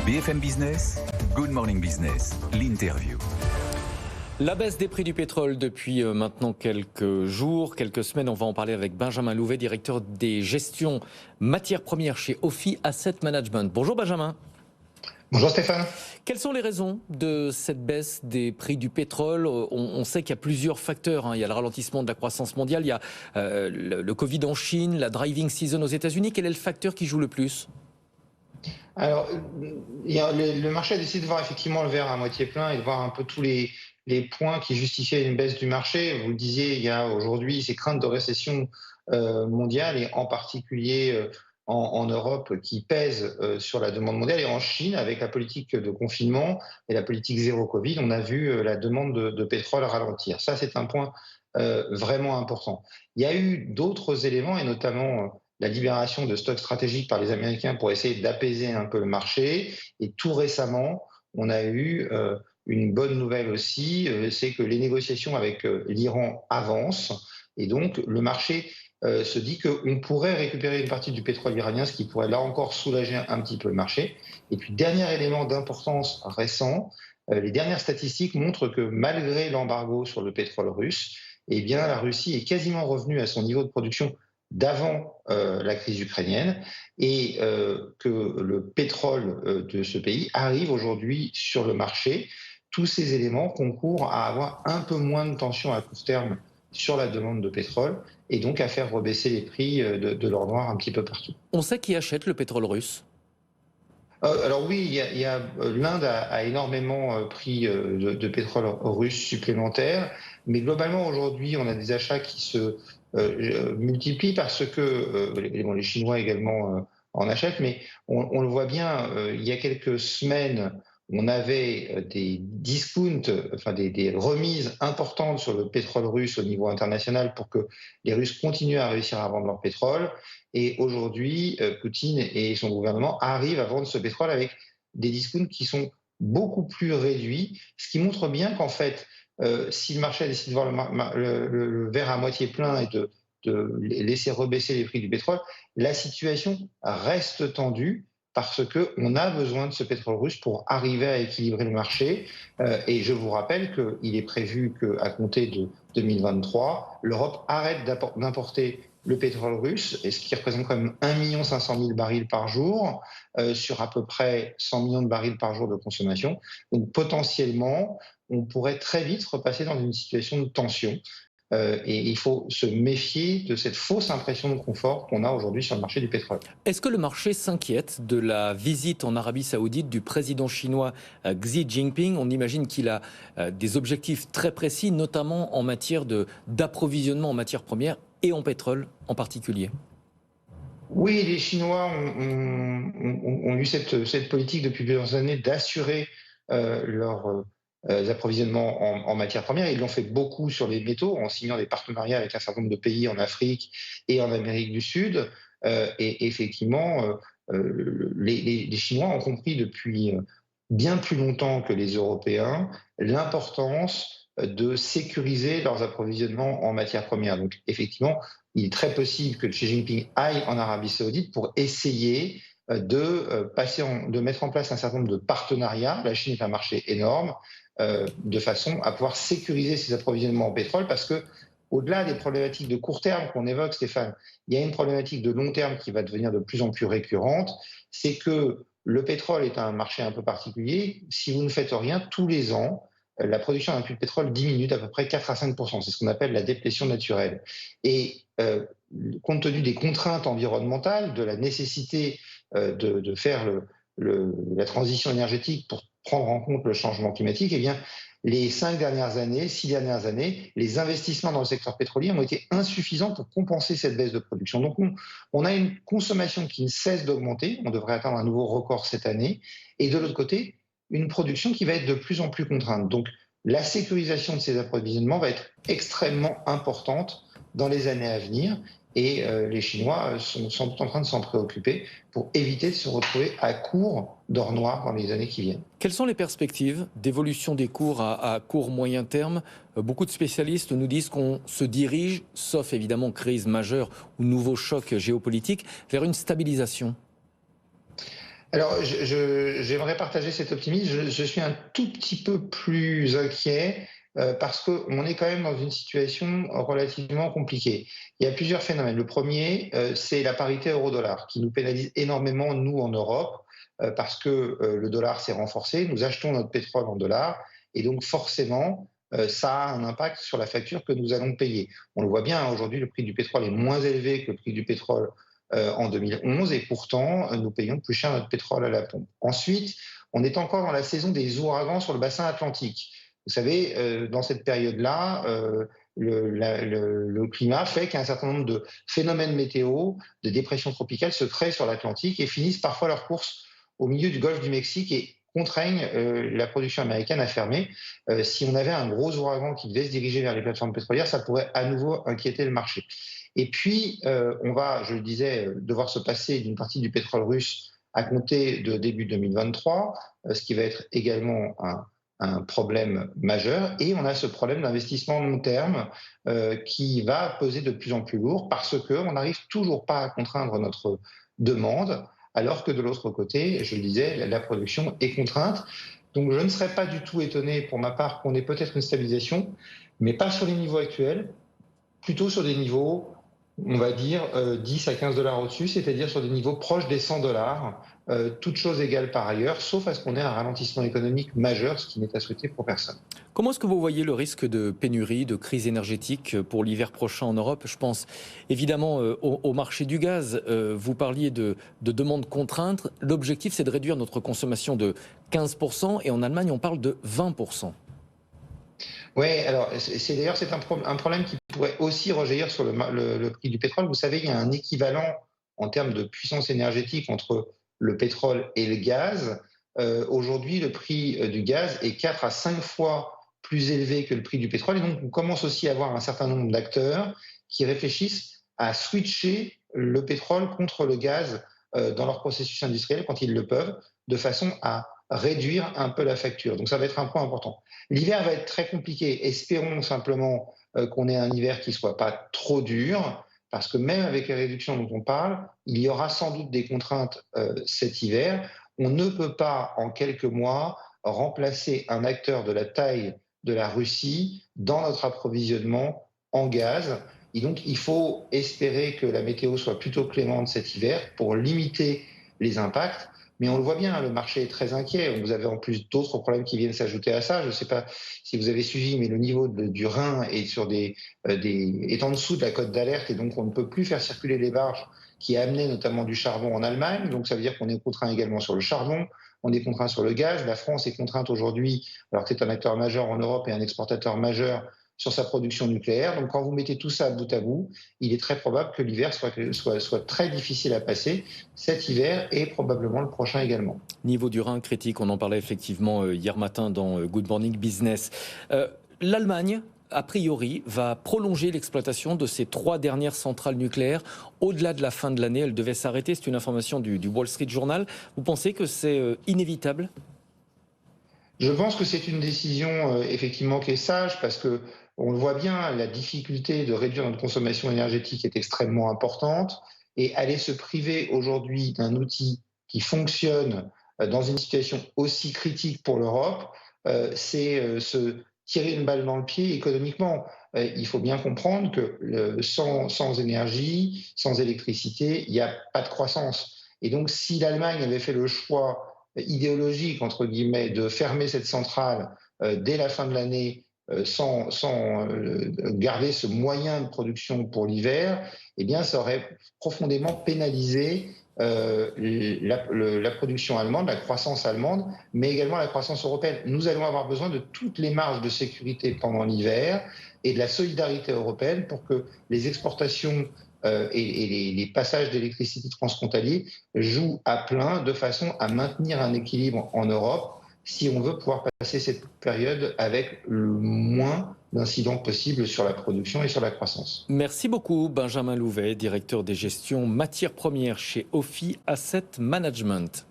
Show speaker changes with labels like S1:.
S1: BFM Business, Good Morning Business, l'interview.
S2: La baisse des prix du pétrole depuis maintenant quelques jours, quelques semaines. On va en parler avec Benjamin Louvet, directeur des gestions matières premières chez Ophi Asset Management. Bonjour Benjamin.
S3: Bonjour Stéphane.
S2: Quelles sont les raisons de cette baisse des prix du pétrole ? On sait qu'il y a plusieurs facteurs. Il y a le ralentissement de la croissance mondiale, il y a le Covid en Chine, la driving season aux États-Unis. Quel est le facteur qui joue le plus ?
S3: Alors, le marché a décidé de voir effectivement le verre à moitié plein et de voir un peu tous les points qui justifiaient une baisse du marché. Vous le disiez, il y a aujourd'hui ces craintes de récession mondiale et en particulier en Europe qui pèsent sur la demande mondiale, et en Chine avec la politique de confinement et la politique zéro Covid, on a vu la demande de pétrole ralentir. Ça, c'est un point vraiment important. Il y a eu d'autres éléments et notamment la libération de stocks stratégiques par les Américains pour essayer d'apaiser un peu le marché. Et tout récemment, on a eu une bonne nouvelle aussi, c'est que les négociations avec l'Iran avancent. Et donc, le marché se dit qu'on pourrait récupérer une partie du pétrole iranien, ce qui pourrait là encore soulager un petit peu le marché. Et puis, dernier élément d'importance récent, les dernières statistiques montrent que malgré l'embargo sur le pétrole russe, eh bien, la Russie est quasiment revenue à son niveau de production d'avant la crise ukrainienne, et que le pétrole de ce pays arrive aujourd'hui sur le marché. Tous ces éléments concourent à avoir un peu moins de tension à court terme sur la demande de pétrole et donc à faire rebaisser les prix de l'or noir un petit peu partout.
S2: On sait qui achète le pétrole russe ?
S3: Alors oui, l'Inde a énormément pris de pétrole russe supplémentaire, mais globalement aujourd'hui on a des achats qui se multiplient parce que les Chinois également en achètent, mais on le voit bien, il y a quelques semaines, on avait des discounts, enfin des remises importantes sur le pétrole russe au niveau international pour que les Russes continuent à réussir à vendre leur pétrole. Et aujourd'hui, Poutine et son gouvernement arrivent à vendre ce pétrole avec des discounts qui sont beaucoup plus réduits, ce qui montre bien qu'en fait, si le marché décide de voir le verre à moitié plein et de laisser rebaisser les prix du pétrole, la situation reste tendue parce qu'on a besoin de ce pétrole russe pour arriver à équilibrer le marché. Et je vous rappelle qu'il est prévu qu'à compter de 2023, l'Europe arrête d'importer le pétrole russe, et ce qui représente quand même 1 500 000 barils par jour, sur à peu près 100 millions de barils par jour de consommation. Donc potentiellement, on pourrait très vite repasser dans une situation de tension. Et il faut se méfier de cette fausse impression de confort qu'on a aujourd'hui sur le marché du pétrole.
S2: Est-ce que le marché s'inquiète de la visite en Arabie Saoudite du président chinois Xi Jinping ? On imagine qu'il a des objectifs très précis, notamment en matière d'approvisionnement en matières premières et en pétrole en particulier.
S3: Oui, les Chinois ont eu cette politique depuis plusieurs années d'assurer leur approvisionnements en matières premières. Ils l'ont fait beaucoup sur les métaux en signant des partenariats avec un certain nombre de pays en Afrique et en Amérique du Sud. Et effectivement, les Chinois ont compris depuis bien plus longtemps que les Européens l'importance de sécuriser leurs approvisionnements en matières premières. Donc effectivement, il est très possible que Xi Jinping aille en Arabie Saoudite pour essayer de mettre en place un certain nombre de partenariats. La Chine est un marché énorme, de façon à pouvoir sécuriser ses approvisionnements en pétrole, parce que au-delà des problématiques de court terme qu'on évoque, Stéphane, il y a une problématique de long terme qui va devenir de plus en plus récurrente, c'est que le pétrole est un marché un peu particulier. Si vous ne faites rien, tous les ans, la production d'un puits de pétrole diminue d'à peu près 4 à 5%. C'est ce qu'on appelle la déplétion naturelle. Et compte tenu des contraintes environnementales, de la nécessité de faire la transition énergétique pour prendre en compte le changement climatique, eh bien, les 6 dernières années, les investissements dans le secteur pétrolier ont été insuffisants pour compenser cette baisse de production. Donc, on a une consommation qui ne cesse d'augmenter. On devrait atteindre un nouveau record cette année. Et de l'autre côté, une production qui va être de plus en plus contrainte. Donc, la sécurisation de ces approvisionnements va être extrêmement importante dans les années à venir. Et les Chinois sont sans doute en train de s'en préoccuper pour éviter de se retrouver à court d'or noir dans les années qui viennent.
S2: Quelles sont les perspectives d'évolution des cours à court moyen terme ? Beaucoup de spécialistes nous disent qu'on se dirige, sauf évidemment crise majeure ou nouveau choc géopolitique, vers une stabilisation.
S3: Alors, j'aimerais partager cet optimisme. Je suis un tout petit peu plus inquiet parce qu'on est quand même dans une situation relativement compliquée. Il y a plusieurs phénomènes. Le premier, c'est la parité euro-dollar qui nous pénalise énormément, nous, en Europe, parce que le dollar s'est renforcé. Nous achetons notre pétrole en dollars et donc forcément, ça a un impact sur la facture que nous allons payer. On le voit bien, hein, aujourd'hui, le prix du pétrole est moins élevé que le prix du pétrole en 2011 et pourtant nous payons plus cher notre pétrole à la pompe. Ensuite, on est encore dans la saison des ouragans sur le bassin atlantique. Vous savez, dans cette période-là, le climat fait qu'un certain nombre de phénomènes météo, de dépressions tropicales se créent sur l'Atlantique et finissent parfois leur course au milieu du golfe du Mexique et contraignent la production américaine à fermer. Si on avait un gros ouragan qui devait se diriger vers les plateformes pétrolières, ça pourrait à nouveau inquiéter le marché. Et puis, on va, je le disais, devoir se passer d'une partie du pétrole russe à compter de début 2023, ce qui va être également un problème majeur. Et on a ce problème d'investissement long terme qui va peser de plus en plus lourd parce qu'on n'arrive toujours pas à contraindre notre demande, alors que de l'autre côté, je le disais, la production est contrainte. Donc je ne serais pas du tout étonné pour ma part qu'on ait peut-être une stabilisation, mais pas sur les niveaux actuels, plutôt sur des niveaux, on va dire, 10 à 15 dollars au-dessus, c'est-à-dire sur des niveaux proches des 100 dollars, toutes choses égales par ailleurs, sauf à ce qu'on ait un ralentissement économique majeur, ce qui n'est à souhaiter pour personne.
S2: Comment est-ce que vous voyez le risque de pénurie, de crise énergétique pour l'hiver prochain en Europe? Je pense évidemment au marché du gaz. Vous parliez de demande contrainte. L'objectif, c'est de réduire notre consommation de 15% et en Allemagne, on parle de 20%.
S3: Oui, alors c'est un problème qui pourrait aussi rejaillir sur le prix du pétrole. Vous savez, il y a un équivalent en termes de puissance énergétique entre le pétrole et le gaz. Aujourd'hui, le prix du gaz est 4 à 5 fois plus élevé que le prix du pétrole. Et donc, on commence aussi à avoir un certain nombre d'acteurs qui réfléchissent à switcher le pétrole contre le gaz dans leur processus industriel quand ils le peuvent, de façon à réduire un peu la facture. Donc, ça va être un point important. L'hiver va être très compliqué. Espérons simplement qu'on ait un hiver qui ne soit pas trop dur, parce que même avec les réductions dont on parle, il y aura sans doute des contraintes cet hiver. On ne peut pas, en quelques mois, remplacer un acteur de la taille de la Russie dans notre approvisionnement en gaz. Et donc, il faut espérer que la météo soit plutôt clémente cet hiver pour limiter les impacts. Mais on le voit bien, le marché est très inquiet. Vous avez en plus d'autres problèmes qui viennent s'ajouter à ça. Je ne sais pas si vous avez suivi, mais le niveau du Rhin est est en dessous de la cote d'alerte et donc on ne peut plus faire circuler les barges qui amenaient notamment du charbon en Allemagne. Donc ça veut dire qu'on est contraint également sur le charbon, on est contraint sur le gaz. La France est contrainte aujourd'hui, alors que c'est un acteur majeur en Europe et un exportateur majeur sur sa production nucléaire. Donc quand vous mettez tout ça bout à bout, il est très probable que l'hiver soit très difficile à passer, cet hiver et probablement le prochain également.
S2: Niveau du Rhin critique, on en parlait effectivement hier matin dans Good Morning Business. L'Allemagne, a priori, va prolonger l'exploitation de ces 3 dernières centrales nucléaires au-delà de la fin de l'année. Elle devait s'arrêter, c'est une information du Wall Street Journal. Vous pensez que c'est inévitable ?
S3: Je pense que c'est une décision effectivement qui est sage parce que on le voit bien, la difficulté de réduire notre consommation énergétique est extrêmement importante et aller se priver aujourd'hui d'un outil qui fonctionne dans une situation aussi critique pour l'Europe, c'est se tirer une balle dans le pied économiquement. Il faut bien comprendre que sans énergie, sans électricité, il n'y a pas de croissance. Et donc si l'Allemagne avait fait le choix idéologique, entre guillemets, de fermer cette centrale dès la fin de l'année sans garder ce moyen de production pour l'hiver, eh bien, ça aurait profondément pénalisé la production allemande, la croissance allemande, mais également la croissance européenne. Nous allons avoir besoin de toutes les marges de sécurité pendant l'hiver et de la solidarité européenne pour que les exportations et les passages d'électricité transfrontaliers jouent à plein de façon à maintenir un équilibre en Europe si on veut pouvoir passer cette période avec le moins d'incidents possibles sur la production et sur la croissance.
S2: Merci beaucoup Benjamin Louvet, directeur des gestions matières premières chez Ophi Asset Management.